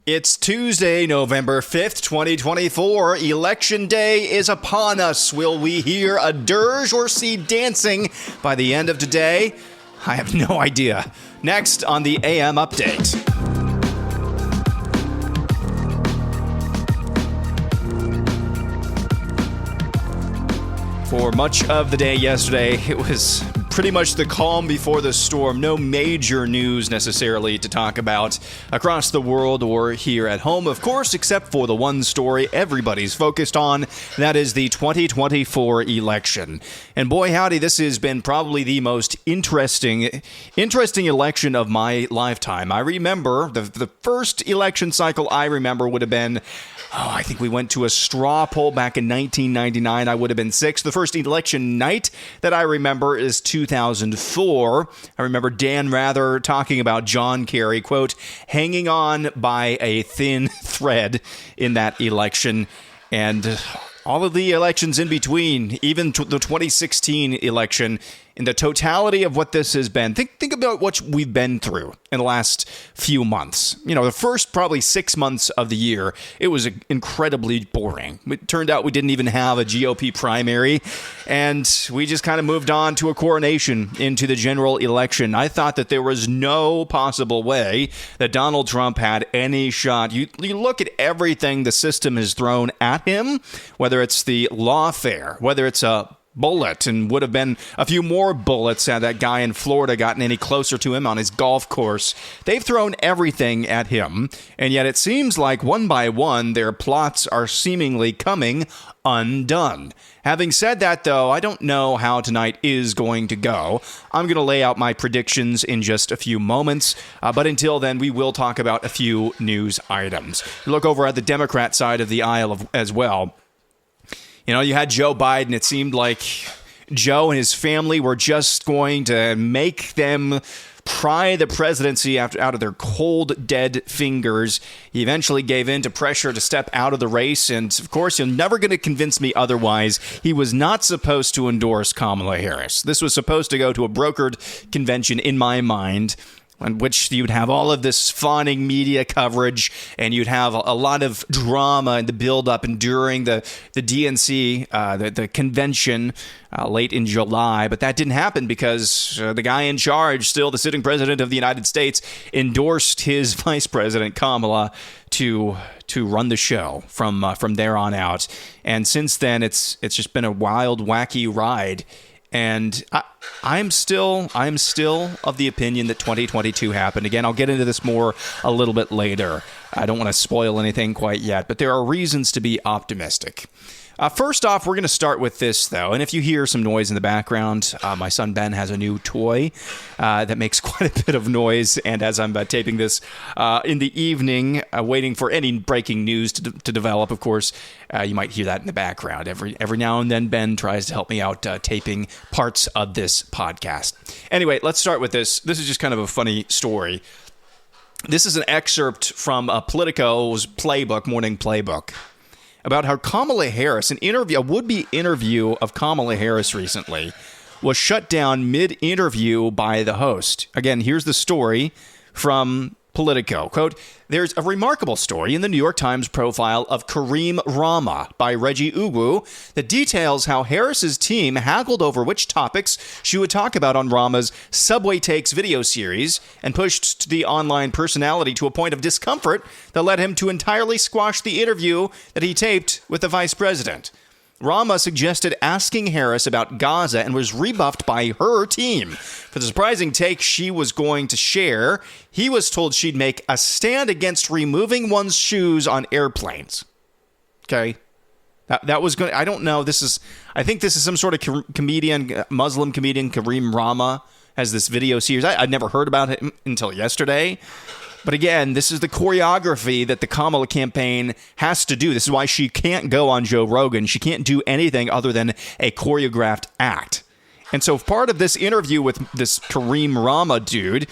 It's Tuesday, November 5th, 2024. Election Day is upon us. Will we hear a dirge or see dancing by the end of today? I have no idea. Next on the AM Update. For much of the day yesterday, it was pretty much the calm before the storm. No major news necessarily to talk about across the world or here at home, of course, except for the one story everybody's focused on. That is the 2024 election. And boy, howdy, this has been probably the most interesting election of my lifetime. I remember the first election cycle I remember would have been I think we went to a straw poll back in 1999. I would have been 6. The first election night that I remember is 2004. I remember Dan Rather talking about John Kerry, quote, hanging on by a thin thread in that election. And all of the elections in between, even the 2016 election, in the totality of what this has been, think about what we've been through in the last few months. You know, the first probably 6 months of the year, it was incredibly boring. It turned out we didn't even have a GOP primary, and we just kind of moved on to a coronation into the general election. I thought that there was no possible way that Donald Trump had any shot. You look at everything the system has thrown at him, whether it's the lawfare, whether it's a bullet, and would have been a few more bullets had that guy in Florida gotten any closer to him on his golf course. They've thrown everything at him, and yet it seems like one by one their plots are seemingly coming undone. Having said that, though, I don't know how tonight is going to go. I'm going to lay out my predictions in just a few moments, but until then, we will talk about a few news items. Look over at the Democrat side of the aisle as well. You know, you had Joe Biden. It seemed like Joe and his family were just going to make them pry the presidency out of their cold, dead fingers. He eventually gave in to pressure to step out of the race. And, of course, you're never going to convince me otherwise. He was not supposed to endorse Kamala Harris. This was supposed to go to a brokered convention, in my mind, in which you'd have all of this fawning media coverage, and you'd have a lot of drama in the build-up and during the DNC, the convention late in July. But that didn't happen because the guy in charge, still the sitting president of the United States, endorsed his vice president, Kamala, to run the show from there on out. And since then, it's just been a wild, wacky ride. And I'm still of the opinion that 2022 happened. Again, I'll get into this more a little bit later. I don't want to spoil anything quite yet, but there are reasons to be optimistic. First off, we're going to start with this, though. And if you hear some noise in the background, my son Ben has a new toy that makes quite a bit of noise. And as I'm taping this in the evening, waiting for any breaking news to develop, of course, you might hear that in the background. Every now and then, Ben tries to help me out taping parts of this podcast. Anyway, let's start with this. This is just kind of a funny story. This is an excerpt from Politico's playbook, morning playbook, about how Kamala Harris, a would-be interview of Kamala Harris recently, was shut down mid-interview by the host. Again, here's the story from Politico. Quote, there's a remarkable story in the New York Times profile of Kareem Rama by Reggie Ugwu that details how Harris's team haggled over which topics she would talk about on Rama's Subway Takes video series and pushed the online personality to a point of discomfort that led him to entirely squash the interview that he taped with the vice president. Rama suggested asking Harris about Gaza and was rebuffed by her team. For the surprising take she was going to share, he was told she'd make a stand against removing one's shoes on airplanes. Okay. That was going. I don't know. I think this is some sort of comedian, Muslim comedian. Kareem Rama has this video series. I'd never heard about it until yesterday. But again, this is the choreography that the Kamala campaign has to do. This is why she can't go on Joe Rogan. She can't do anything other than a choreographed act. And so part of this interview with this Kareem Rama dude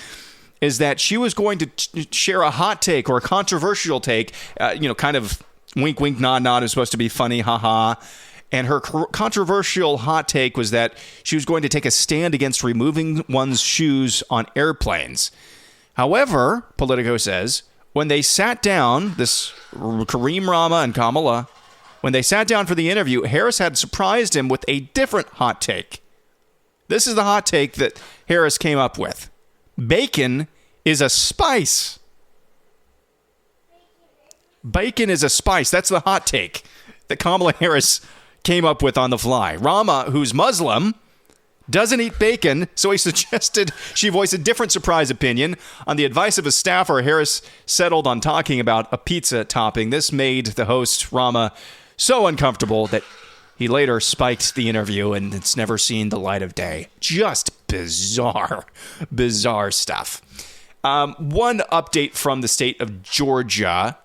is that she was going to share a hot take or a controversial take, kind of wink, wink, nod, nod. It was supposed to be funny, haha. And her controversial hot take was that she was going to take a stand against removing one's shoes on airplanes. However, Politico says, when they sat down, this Kareem Rama and Kamala, when they sat down for the interview, Harris had surprised him with a different hot take. This is the hot take that Harris came up with. Bacon is a spice. Bacon is a spice. That's the hot take that Kamala Harris came up with on the fly. Rama, who's Muslim, doesn't eat bacon, so he suggested she voice a different surprise opinion. On the advice of a staffer, Harris settled on talking about a pizza topping. This made the host, Rama, so uncomfortable that he later spiked the interview, and it's never seen the light of day. Just bizarre stuff. One update from the state of Georgia.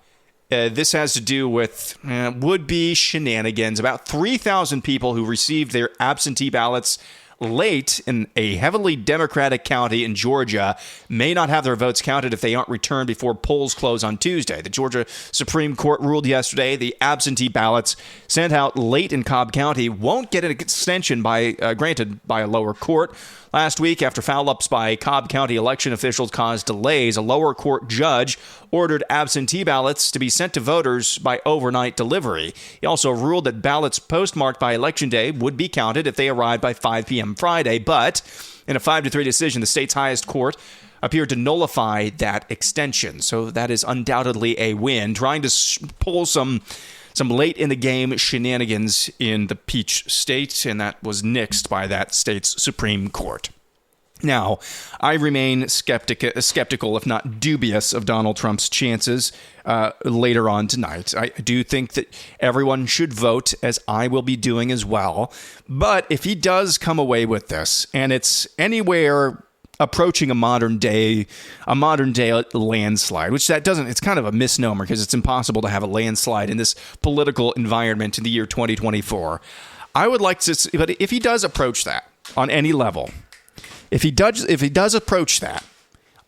This has to do with would-be shenanigans. About 3,000 people who received their absentee ballots late in a heavily Democratic county in Georgia may not have their votes counted if they aren't returned before polls close on Tuesday. The Georgia Supreme Court ruled yesterday the absentee ballots sent out late in Cobb County won't get an extension granted by a lower court. Last week, after foul-ups by Cobb County election officials caused delays, a lower court judge ordered absentee ballots to be sent to voters by overnight delivery. He also ruled that ballots postmarked by Election Day would be counted if they arrived by 5 p.m. Friday, but in a 5-3 decision, the state's highest court appeared to nullify that extension. So that is undoubtedly a win, trying to pull some late in the game shenanigans in the Peach State, and that was nixed by that state's Supreme Court. Now, I remain skeptical, if not dubious, of Donald Trump's chances later on tonight. I do think that everyone should vote, as I will be doing as well. But if he does come away with this, and it's anywhere approaching a modern day landslide, which it's kind of a misnomer because it's impossible to have a landslide in this political environment in the year 2024. I would like to see, but if he does approach that on any level, if he does approach that,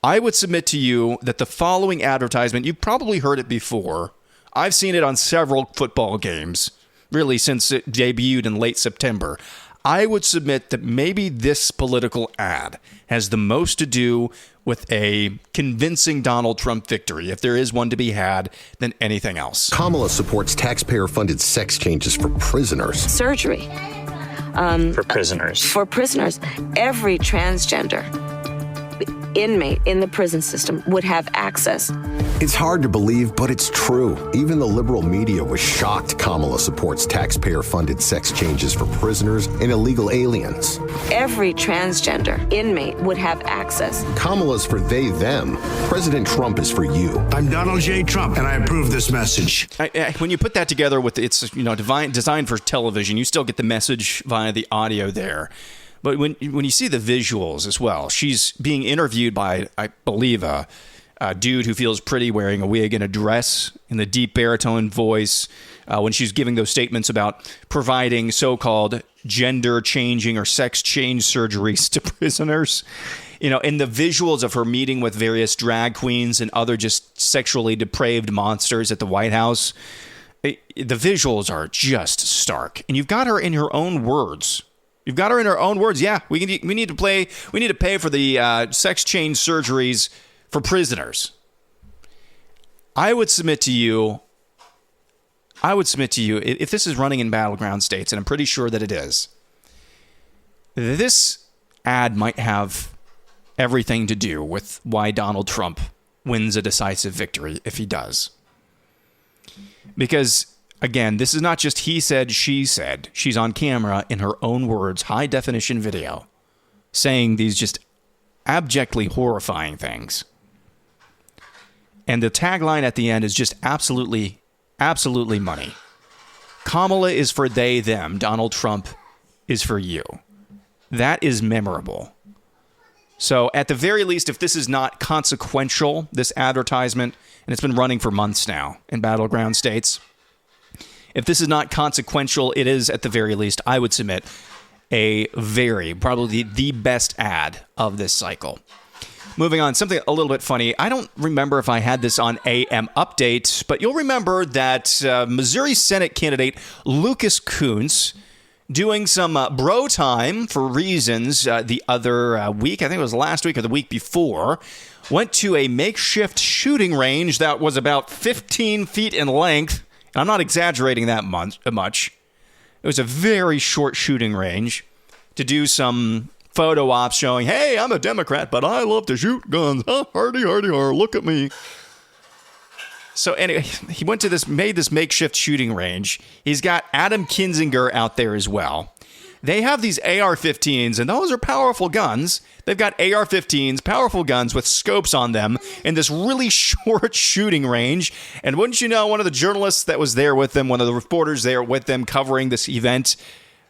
I would submit to you that the following advertisement, you've probably heard it before. I've seen it on several football games, really since it debuted in late September. I would submit that maybe this political ad has the most to do with a convincing Donald Trump victory, if there is one to be had, than anything else. Kamala supports taxpayer-funded sex changes for prisoners. Surgery. For prisoners. For prisoners. Every transgender inmate in the prison system would have access. It's hard to believe, but it's true. Even the liberal media was shocked Kamala supports taxpayer-funded sex changes for prisoners and illegal aliens. Every transgender inmate would have access. Kamala's for they, them. President Trump is for you. I'm Donald J. Trump, and I approve this message. When you put that together with it's designed for television, you still get the message via the audio there. But when you see the visuals as well, she's being interviewed by, I believe, a dude who feels pretty wearing a wig and a dress in the deep baritone voice when she's giving those statements about providing so-called gender changing or sex change surgeries to prisoners. In the visuals of her meeting with various drag queens and other just sexually depraved monsters at the White House, the visuals are just stark. And you've got her in her own words. Yeah, we need to pay for the sex change surgeries for prisoners. I would submit to you, if this is running in battleground states, and I'm pretty sure that it is, this ad might have everything to do with why Donald Trump wins a decisive victory if he does. Because, again, this is not just he said, she said. She's on camera in her own words, high-definition video, saying these just abjectly horrifying things. And the tagline at the end is just absolutely money. Kamala is for they, them. Donald Trump is for you. That is memorable. So at the very least, if this is not consequential, this advertisement, and it's been running for months now in battleground states, if this is not consequential, it is at the very least, I would submit, probably the best ad of this cycle. Moving on, something a little bit funny. I don't remember if I had this on AM Update, but you'll remember that Missouri Senate candidate Lucas Kunce doing some bro time for reasons the other week. I think it was last week or the week before, went to a makeshift shooting range that was about 15 feet in length. And I'm not exaggerating that much. It was a very short shooting range to do some photo ops showing, hey, I'm a Democrat, but I love to shoot guns. Huh? Hardy, hardy, har, look at me. So anyway, he made this makeshift shooting range. He's got Adam Kinzinger out there as well. They have these AR-15s, and those are powerful guns. They've got AR-15s, powerful guns with scopes on them in this really short shooting range. And wouldn't you know, one of the journalists that was there with them, one of the reporters there with them covering this event,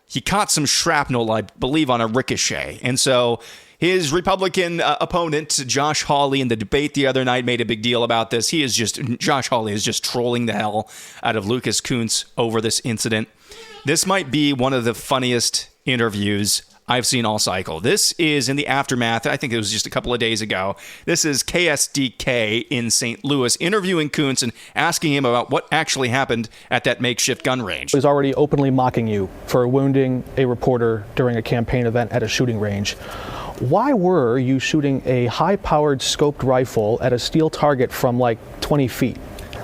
he caught some shrapnel, I believe, on a ricochet. And so his Republican opponent, Josh Hawley, in the debate the other night made a big deal about this. Josh Hawley is just trolling the hell out of Lucas Kuntz over this incident. This might be one of the funniest interviews I've seen all cycle. This is in the aftermath. I think it was just a couple of days ago. This is KSDK in St. Louis interviewing Kuntz and asking him about what actually happened at that makeshift gun range. He's already openly mocking you for wounding a reporter during a campaign event at a shooting range. Why were you shooting a high-powered scoped rifle at a steel target from like 20 feet?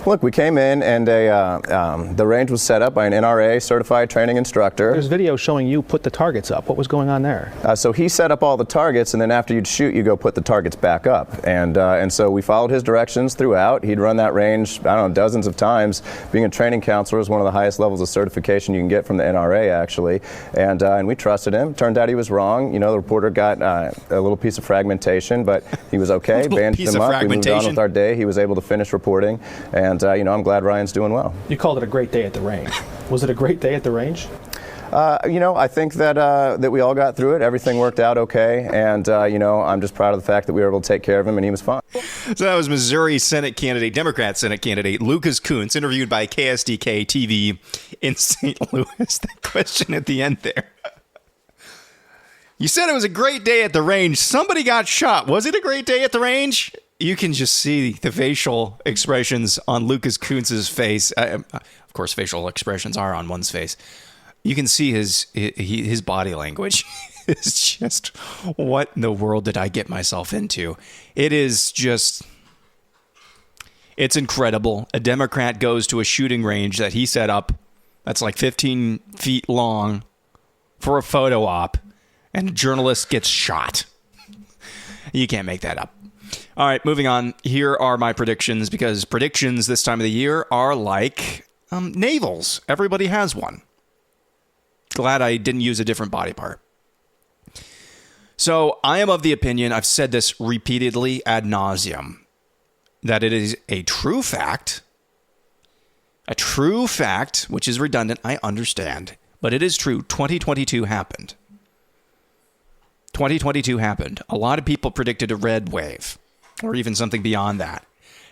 Look, we came in and the range was set up by an NRA certified training instructor. There's video showing you put the targets up. What was going on there? So he set up all the targets, and then after you'd shoot, you go put the targets back up. And so we followed his directions throughout. He'd run that range, I don't know, dozens of times. Being a training counselor is one of the highest levels of certification you can get from the NRA, actually. And we trusted him. Turned out he was wrong. You know, the reporter got a little piece of fragmentation, but he was okay. Bandaged him up. We moved on with our day. He was able to finish reporting. And, I'm glad Ryan's doing well. You called it a great day at the range. Was it a great day at the range? I think that we all got through it. Everything worked out okay. And, I'm just proud of the fact that we were able to take care of him and he was fine. So that was Missouri Democrat Senate candidate Lucas Kuntz, interviewed by KSDK TV in St. Louis. That question at the end there. You said it was a great day at the range. Somebody got shot. Was it a great day at the range? You can just see the facial expressions on Lucas Kuntz's face. Of course, facial expressions are on one's face. You can see his body language. It's just, what in the world did I get myself into? It's incredible. A Democrat goes to a shooting range that he set up that's like 15 feet long for a photo op, and a journalist gets shot. You can't make that up. All right, moving on. Here are my predictions, because predictions this time of the year are like navels. Everybody has one. Glad I didn't use a different body part. So I am of the opinion, I've said this repeatedly ad nauseum, that it is a true fact, which is redundant, I understand, but it is true. 2022 happened. 2022 happened. A lot of people predicted a red wave, or even something beyond that,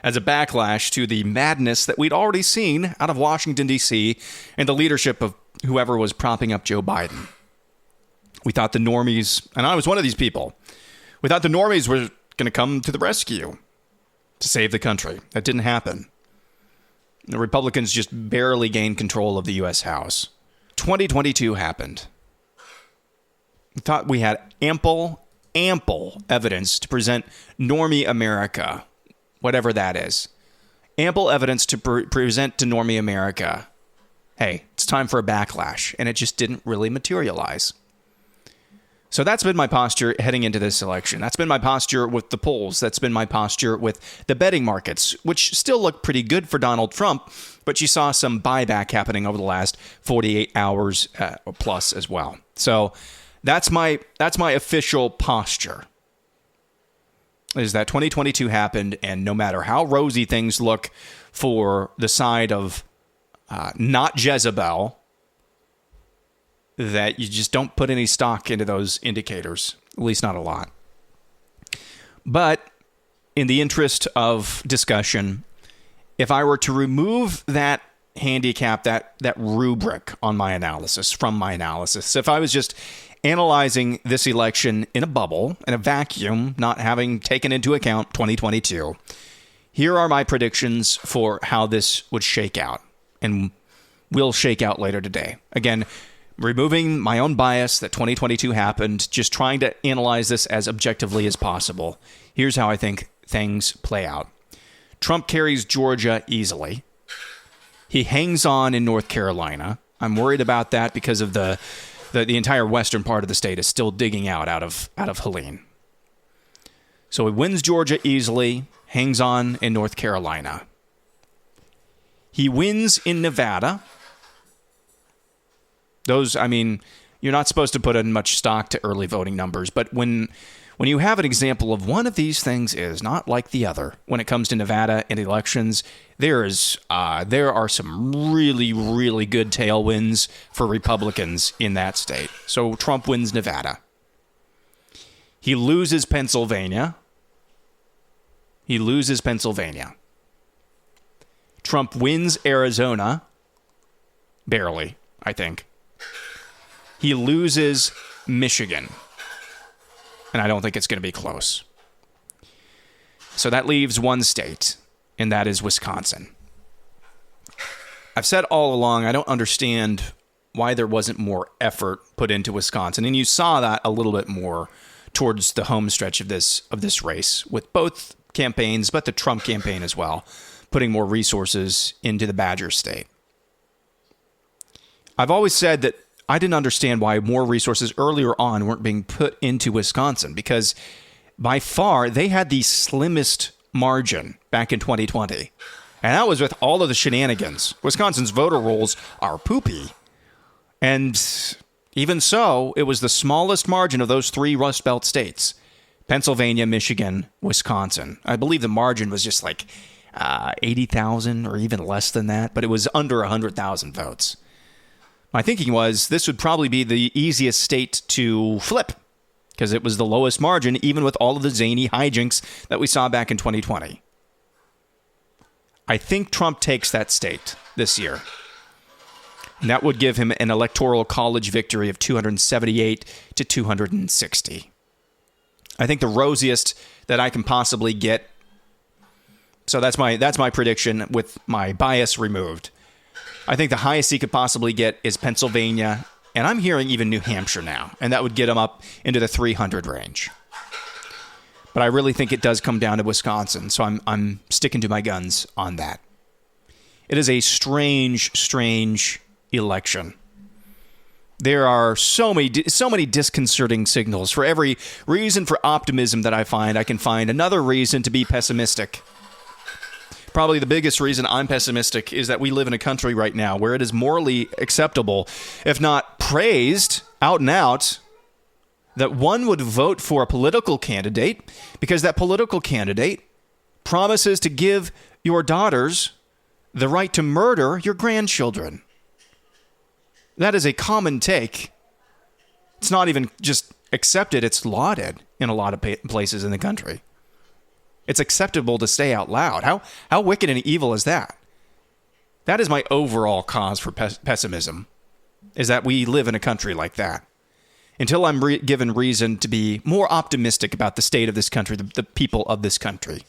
as a backlash to the madness that we'd already seen out of Washington, D.C., and the leadership of whoever was propping up Joe Biden. We thought the normies, and I was one of these people, we thought the normies were going to come to the rescue to save the country. That didn't happen. The Republicans just barely gained control of the U.S. House. 2022 happened. We thought we had ample evidence to present normie America, whatever that is. Ample evidence to present to normie America. Hey, it's time for a backlash, and it just didn't really materialize. So that's been my posture heading into this election. That's been my posture with the polls. That's been my posture with the betting markets, which still look pretty good for Donald Trump, but you saw some buyback happening over the last 48 hours plus as well. So that's my official posture, is that 2022 happened, and no matter how rosy things look for the side of not Jezebel, that you just don't put any stock into those indicators, at least not a lot. But in the interest of discussion, if I were to remove that handicap, that rubric on my analysis, from my analysis, if I was just analyzing this election in a bubble, in a vacuum, not having taken into account 2022, here are my predictions for how this would shake out, and will shake out later today. Again, removing my own bias that 2022 happened, just trying to analyze this as objectively as possible. Here's how I think things play out. Trump carries Georgia easily. He hangs on in North Carolina. I'm worried about that because of the entire western part of the state is still digging out of Helene. So he wins Georgia easily, hangs on in North Carolina. He wins in Nevada. Those, I mean, you're not supposed to put in much stock to early voting numbers, but when you have an example of one of these things is not like the other, when it comes to Nevada and elections, there are some really, really good tailwinds for Republicans in that state. So Trump wins Nevada. He loses Pennsylvania. Trump wins Arizona. Barely, I think. He loses Michigan. And I don't think it's going to be close. So that leaves one state, and that is Wisconsin. I've said all along, I don't understand why there wasn't more effort put into Wisconsin. And you saw that a little bit more towards the home stretch of this race with both campaigns, but the Trump campaign as well, putting more resources into the Badger State. I've always said that I didn't understand why more resources earlier on weren't being put into Wisconsin, because by far they had the slimmest margin back in 2020. And that was with all of the shenanigans. Wisconsin's voter rolls are poopy. And even so, it was the smallest margin of those three Rust Belt states: Pennsylvania, Michigan, Wisconsin. I believe the margin was just like 80,000 or even less than that, but it was under 100,000 votes. My thinking was this would probably be the easiest state to flip because it was the lowest margin, even with all of the zany hijinks that we saw back in 2020. I think Trump takes that state this year. And that would give him an electoral college victory of 278 to 260. I think the rosiest that I can possibly get. So that's my prediction with my bias removed. I think the highest he could possibly get is Pennsylvania, and I'm hearing even New Hampshire now, and that would get him up into the 300 range. But I really think it does come down to Wisconsin, so I'm sticking to my guns on that. It is a strange election. There are so many disconcerting signals. For every reason for optimism that I can find another reason to be pessimistic. Probably the biggest reason I'm pessimistic is that we live in a country right now where it is morally acceptable, if not praised out and out, that one would vote for a political candidate because that political candidate promises to give your daughters the right to murder your grandchildren. That is a common take. It's not even just accepted, it's lauded in a lot of places in the country. It's acceptable to say out loud. How wicked and evil is that? That is my overall cause for pessimism, is that we live in a country like that. Until I'm given reason to be more optimistic about the state of this country, the people of this country,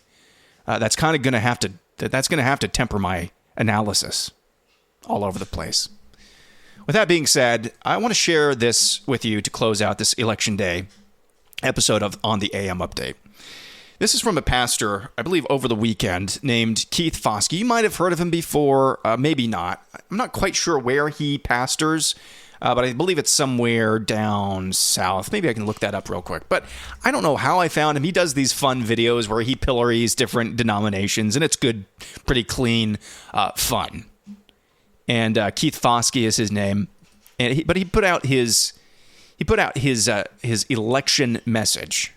that's kind of going to have to temper my analysis all over the place. With that being said, I want to share this with you to close out this Election Day episode of On the AM Update. This is from a pastor, I believe over the weekend, named Keith Foskey. You might have heard of him before, maybe not. I'm not quite sure where he pastors, but I believe it's somewhere down south. Maybe I can look that up real quick. But I don't know how I found him. He does these fun videos where he pillories different denominations, and it's good, pretty clean, fun. And Keith Foskey is his name. But he put out his election message.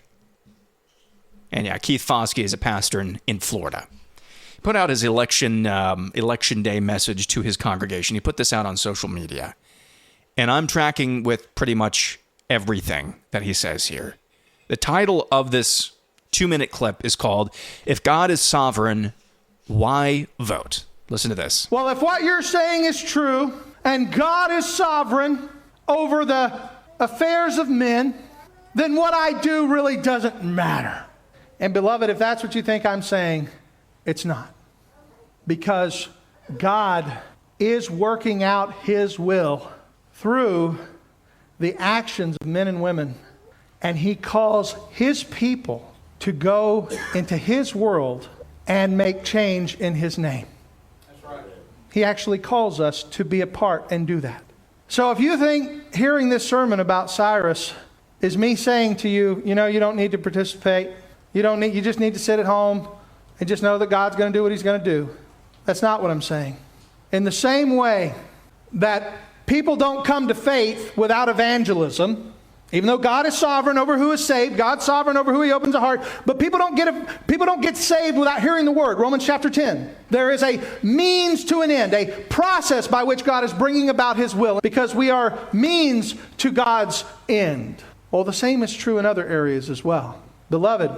And yeah, Keith Foskey is a pastor in Florida. He put out his election day message to his congregation. He put this out on social media. And I'm tracking with pretty much everything that he says here. The title of this 2-minute clip is called, "If God is Sovereign, Why Vote?" Listen to this. Well, if what you're saying is true, and God is sovereign over the affairs of men, then what I do really doesn't matter. And beloved, if that's what you think I'm saying, it's not. Because God is working out his will through the actions of men and women. And he calls his people to go into his world and make change in his name. That's right. He actually calls us to be a part and do that. So if you think hearing this sermon about Cyrus is me saying to you, you don't need to participate. You just need to sit at home and just know that God's going to do what he's going to do. That's not what I'm saying. In the same way that people don't come to faith without evangelism, even though God is sovereign over who is saved, God's sovereign over who he opens a heart, but people don't get saved without hearing the word. Romans chapter 10. There is a means to an end, a process by which God is bringing about his will, because we are means to God's end. Well, the same is true in other areas as well. Beloved,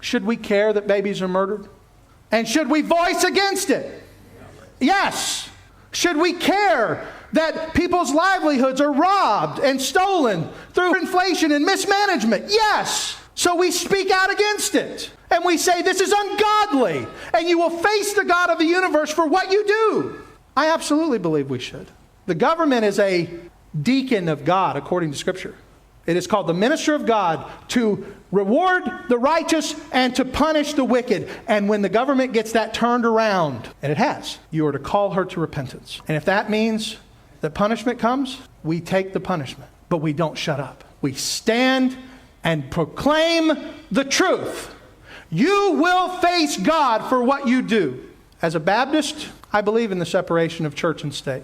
should we care that babies are murdered? And should we voice against it? Yes. Should we care that people's livelihoods are robbed and stolen through inflation and mismanagement? Yes. So we speak out against it. And we say, this is ungodly. And you will face the God of the universe for what you do. I absolutely believe we should. The government is a deacon of God, according to Scripture. It is called the minister of God, to reward the righteous and to punish the wicked. And when the government gets that turned around, and it has, you are to call her to repentance. And if that means that punishment comes, we take the punishment. But we don't shut up. We stand and proclaim the truth. You will face God for what you do. As a Baptist, I believe in the separation of church and state,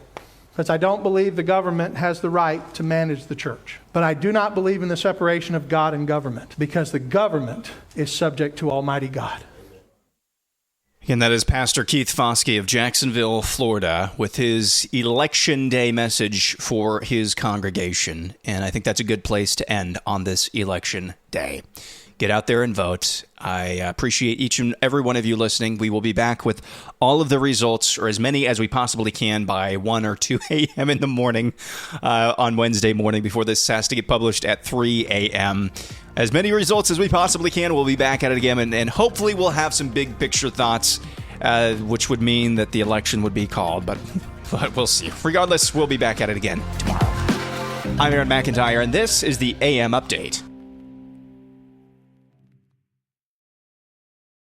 because I don't believe the government has the right to manage the church. But I do not believe in the separation of God and government, because the government is subject to Almighty God. Again, that is Pastor Keith Foskey of Jacksonville, Florida, with his Election Day message for his congregation. And I think that's a good place to end on this Election Day. Get out there and vote. I appreciate each and every one of you listening. We will be back with all of the results, or as many as we possibly can, by 1 or 2 a.m. in the morning on Wednesday morning, before this has to get published at 3 a.m. As many results as we possibly can. We'll be back at it again, and hopefully we'll have some big picture thoughts, which would mean that the election would be called, but we'll see. Regardless, we'll be back at it again tomorrow. I'm Aaron McIntyre, and this is the AM Update.